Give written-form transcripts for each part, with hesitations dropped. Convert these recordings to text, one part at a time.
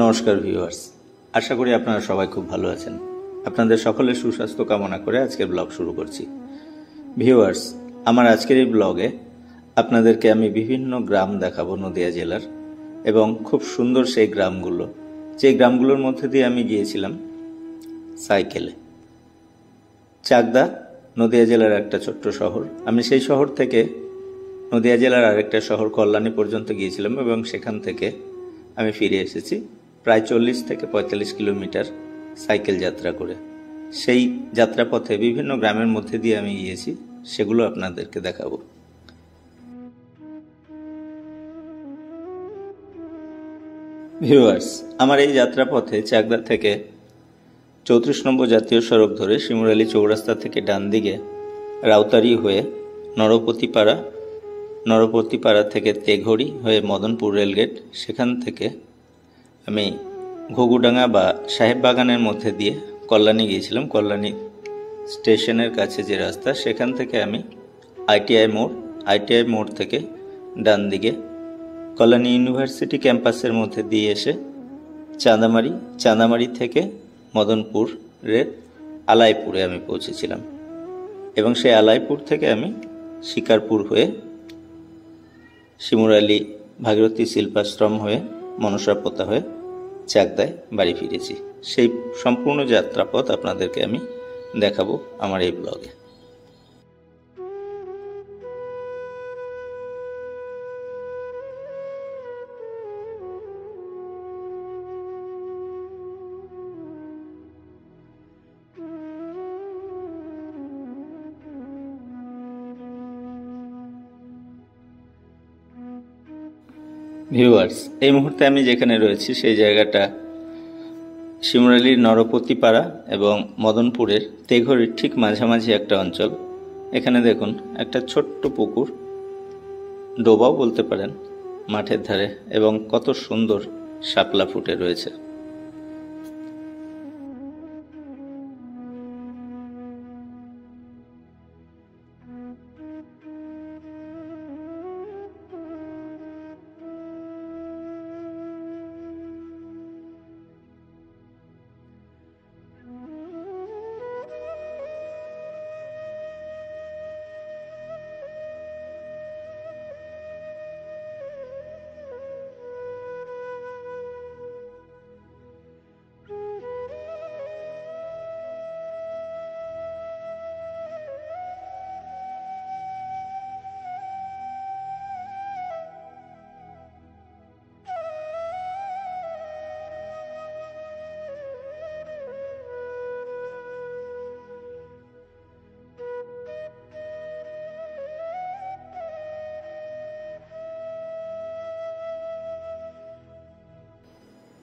নমস্কার ভিউয়ার্স, আশা করি আপনারা সবাই খুব ভালো আছেন। আপনাদের সকলের সুস্বাস্থ্য কামনা করে আজকের ব্লগ শুরু করছি। ভিউয়ার্স, আমার আজকের এই ব্লগে আপনাদেরকে আমি বিভিন্ন গ্রাম দেখাবো নদিয়া জেলার, এবং খুব সুন্দর সেই গ্রামগুলো, যে গ্রামগুলোর মধ্যে দিয়ে আমি গিয়েছিলাম সাইকেলে। চাকদা নদিয়া জেলার একটা ছোট্ট শহর। আমি সেই শহর থেকে নদিয়া জেলার আরেকটা শহর কল্যাণী পর্যন্ত গিয়েছিলাম, এবং সেখান থেকে আমি ফিরে এসেছি প্রায় 40 থেকে 45 কিলোমিটার সাইকেল যাত্রা করে। সেই যাত্রাপথে বিভিন্ন গ্রামের মধ্যে দিয়ে আমি গিয়েছি, সেগুলো আপনাদেরকে দেখাবো। ভিউয়ার্স, আমার এই যাত্রাপথে চাকদা থেকে 34 নম্বর জাতীয় সড়ক ধরে শিমুরালী চৌরাস্তা থেকে ডান দিকে রাউতারি হয়ে নরপতিপাড়া থেকে তেঘড়ি হয়ে মদনপুর রেলগেট, সেখান থেকে আমি ঘুঘুডাঙ্গা বা সাহেব বাগানের মধ্যে দিয়ে কল্যাণী গিয়েছিলাম। কল্যাণী স্টেশনের কাছে যে রাস্তা, সেখান থেকে আমি আইটিআই মোড় থেকে ডান দিকে কল্যাণী ইউনিভার্সিটি ক্যাম্পাসের মধ্যে দিয়ে এসে চাঁদামারি থেকে মদনপুরের আলাইপুরে আমি পৌঁছেছিলাম, এবং সেই আলাইপুর থেকে আমি শিকারপুর হয়ে শিমুরালী ভাগীরথী শিল্পাশ্রম হয়ে মনসাপোতা হয়ে চাকদায় বাড়ি ফিরেছি। সেই সম্পূর্ণ যাত্রাপথ আপনাদেরকে আমি দেখাবো আমার এই ব্লগে। ভিউয়ার্স, এই মুহূর্তে আমি যেখানে রয়েছি সেই জায়গাটা শিমুরালীর নরপতিপাড়া এবং মদনপুরের তেঘড়ির ঠিক মাঝামাঝি একটা অঞ্চল। এখানে দেখুন একটা ছোট্ট পুকুর, ডোবাও বলতে পারেন, মাঠের ধারে, এবং কত সুন্দর শাপলা ফুটে রয়েছে।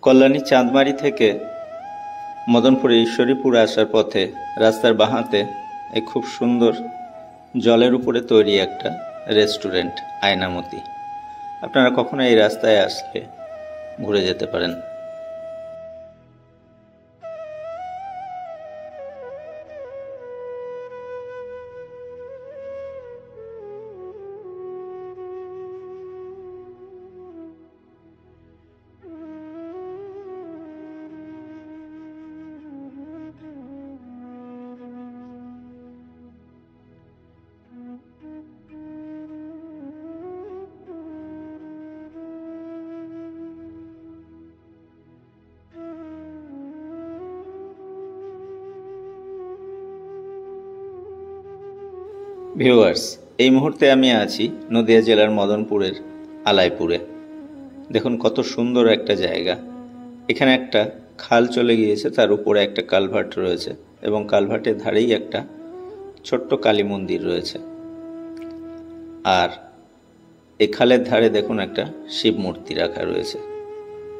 কল্যাণী চাঁদমারি থেকে মদনপুরে ঈশ্বরীপুর আসার পথে রাস্তার বাঁহাতে এই খুব সুন্দর জলের উপরে তৈরি একটা রেস্টুরেন্ট আয়নামতি। আপনারা কখনো এই রাস্তায় আসলে ঘুরে যেতে পারেন। ভিউয়ার্স, এই মুহূর্তে আমি আছি নদিয়া জেলার মদনপুরের আলাইপুরে। দেখুন কত সুন্দর একটা জায়গা। এখানে একটা খাল চলে গিয়েছে, তার উপরে একটা কালভার্ট রয়েছে, এবং কালভার্টের ধারেই একটা ছোট্ট কালী মন্দির রয়েছে। আর এই খালের ধারে দেখুন একটা শিব মূর্তি রাখা রয়েছে।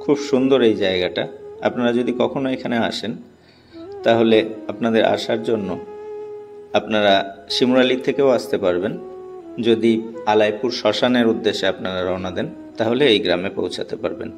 খুব সুন্দর এই জায়গাটা। আপনারা যদি কখনো এখানে আসেন, তাহলে আপনাদের আসার জন্য আপনারা শিমুরালী থেকেও আসতে পারবেন। যদি আলাইপুর শ্মশানের উদ্দেশ্যে আপনারা রওনা দেন, তাহলে এই গ্রামে পৌঁছাতে পারবেন।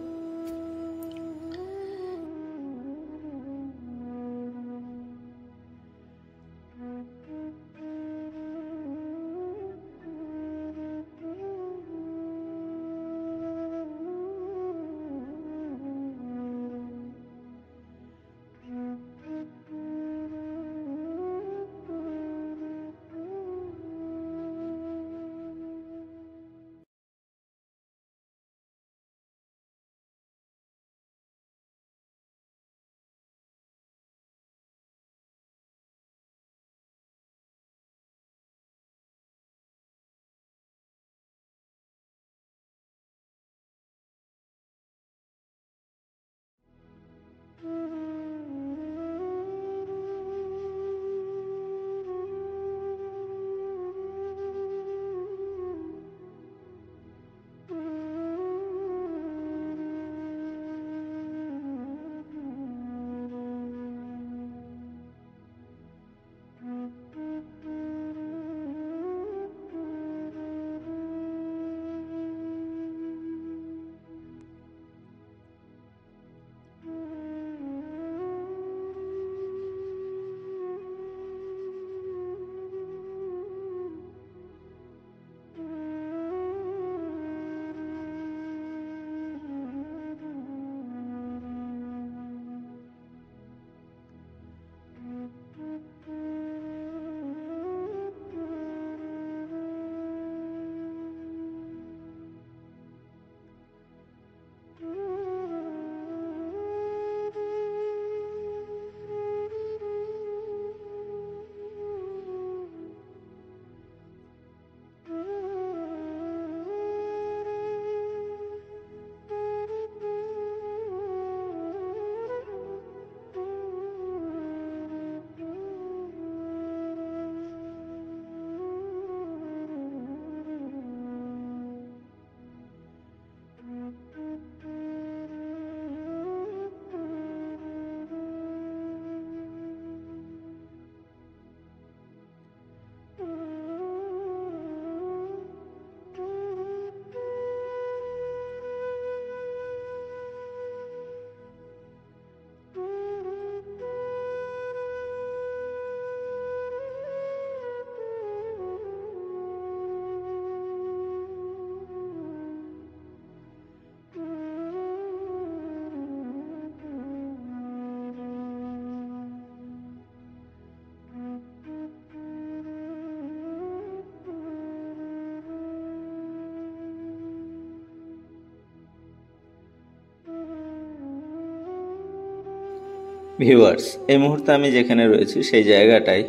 ভিউয়ার্স, এই মুহূর্তে আমি যেখানে রয়েছি সেই জায়গাটাই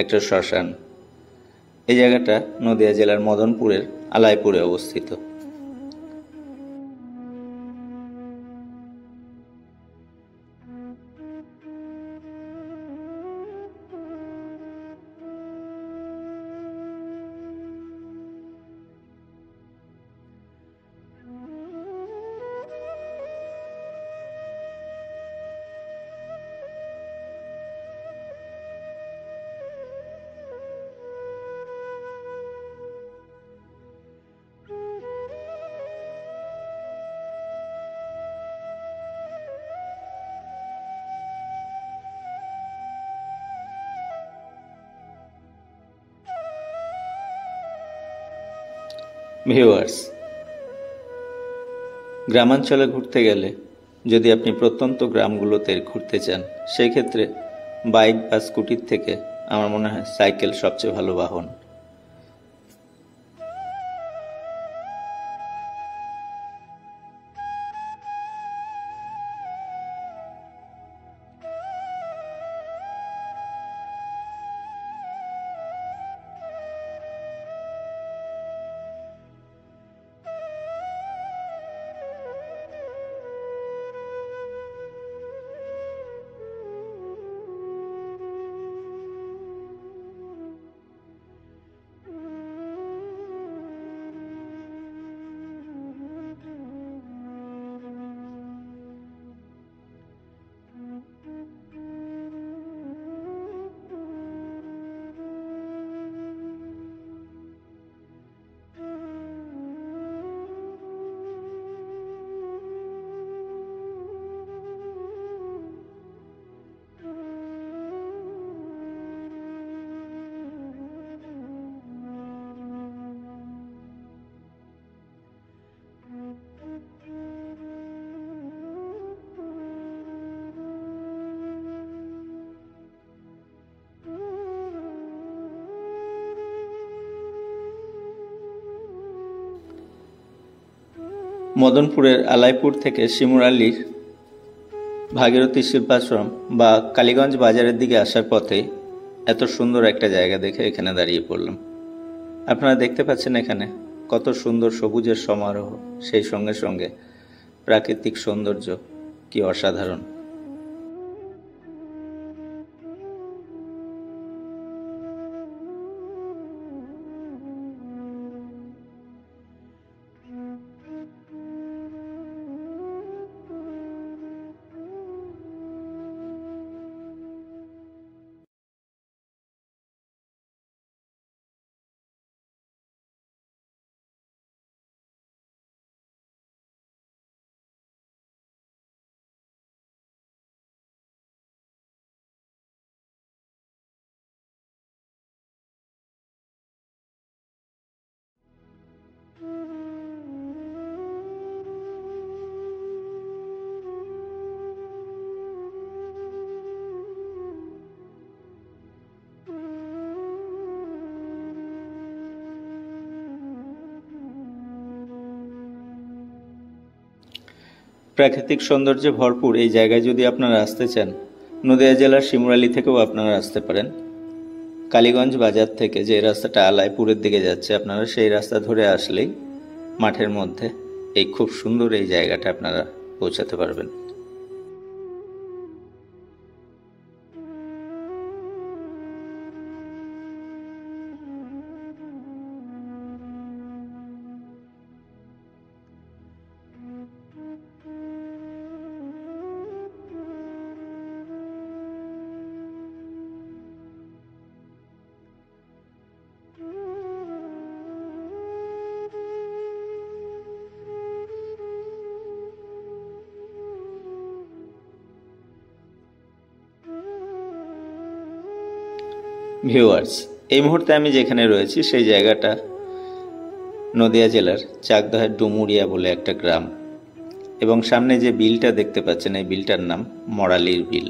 একটা শ্মশান। এই জায়গাটা নদিয়া জেলার মদনপুরের আলাইপুরে অবস্থিত। ভিউয়ার্স, গ্রামাঞ্চলে ঘুরতে গেলে যদি আপনি প্রত্যন্ত গ্রামগুলোতে ঘুরতে চান, সেই ক্ষেত্রে বাইক বা স্কুটির থেকে আমার মনে হয় সাইকেল সবচেয়ে ভালো বাহন। মদনপুরের আলাইপুর থেকে শিমুরালীর ভাগীরথী শিল্পাশ্রম বা কালীগঞ্জ বাজারের দিকে আসার পথে এত সুন্দর একটা জায়গা দেখে এখানে দাঁড়িয়ে পড়লাম। আপনারা দেখতে পাচ্ছেন এখানে কত সুন্দর সবুজের সমারোহ, সেই সঙ্গে সঙ্গে প্রাকৃতিক সৌন্দর্য কি অসাধারণ। প্রাকৃতিক সৌন্দর্যে ভরপুর এই জায়গায় যদি আপনারা আসতে চান, নদিয়া জেলার শিমুরালী থেকেও আপনারা আসতে পারেন। কালীগঞ্জ বাজার থেকে যে রাস্তাটা আলাইপুরের দিকে যাচ্ছে, আপনারা সেই রাস্তা ধরে আসলেই মাঠের মধ্যে এই খুব সুন্দর এই জায়গাটা আপনারা পৌঁছাতে পারবেন। ভিউয়ার্স, এই মুহূর্তে আমি যেখানে রয়েছি সেই জায়গাটা নদিয়া জেলার চাকদহের ডুমুরিয়া বলে একটা গ্রাম, এবং সামনে যে বিলটা দেখতে পাচ্ছেন এই বিলটার নাম মরালির বিল।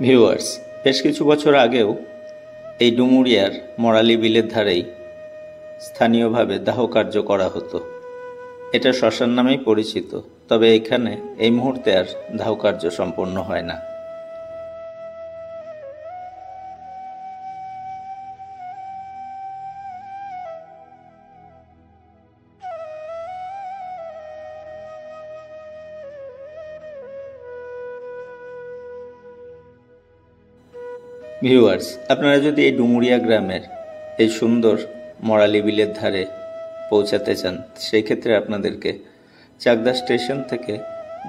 ভিউয়ার্স, বেশ কিছু বছর আগেও এই ডুমুরিয়ার মরালি বিলের ধারেই স্থানীয়ভাবে দাহ কার্য করা হতো। এটা শ্মশান নামেই পরিচিত, তবে এখানে এই মুহূর্তে আর দাহ কার্য সম্পন্ন হয় না। ভিউয়ার্স, আপনারা যদি এই ডুমুরিয়া গ্রামের এই সুন্দর মরালি বিলের ধারে পৌঁছাতে চান, সেই ক্ষেত্রে আপনাদেরকে চাকদা স্টেশন থেকে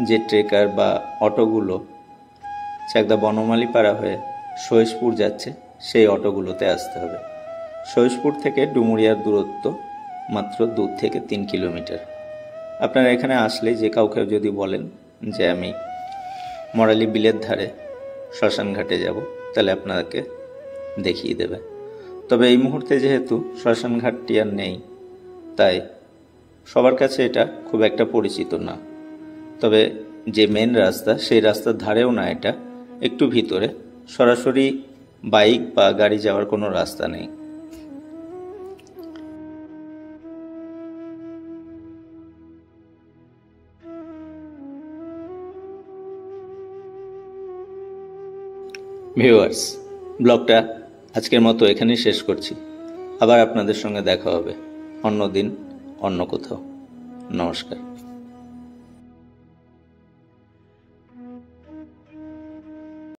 যে ট্রেকার বা অটোগুলো চাকদা বনমালী পাড়া হয়ে সহিশপুর যাচ্ছে, সেই অটোগুলোতে আসতে হবে। সহিশপুর থেকে ডুমুরিয়ার দূরত্ব মাত্র 2 থেকে 3 কিলোমিটার। আপনারা এখানে আসলে যে কাউকে যদি বলেন যে আমি মরালি বিলের ধারে শ্মশান ঘাটে যাব, তাহলে আপনাকে দেখিয়ে দেবে। তবে এই মুহূর্তে যেহেতু শ্মশান ঘাটটি আর নেই, তাই সবার কাছে এটা খুব একটা পরিচিত না। তবে যে মেন রাস্তা, সেই রাস্তার ধারেও না, এটা একটু ভিতরে, সরাসরি বাইক বা গাড়ি যাওয়ার কোনো রাস্তা নেই। ভিউয়ার্স, ব্লগটা আজকের মতো এখানেই শেষ করছি। আবার আপনাদের সঙ্গে দেখা হবে অন্য দিন, অন্য কোথাও। নমস্কার।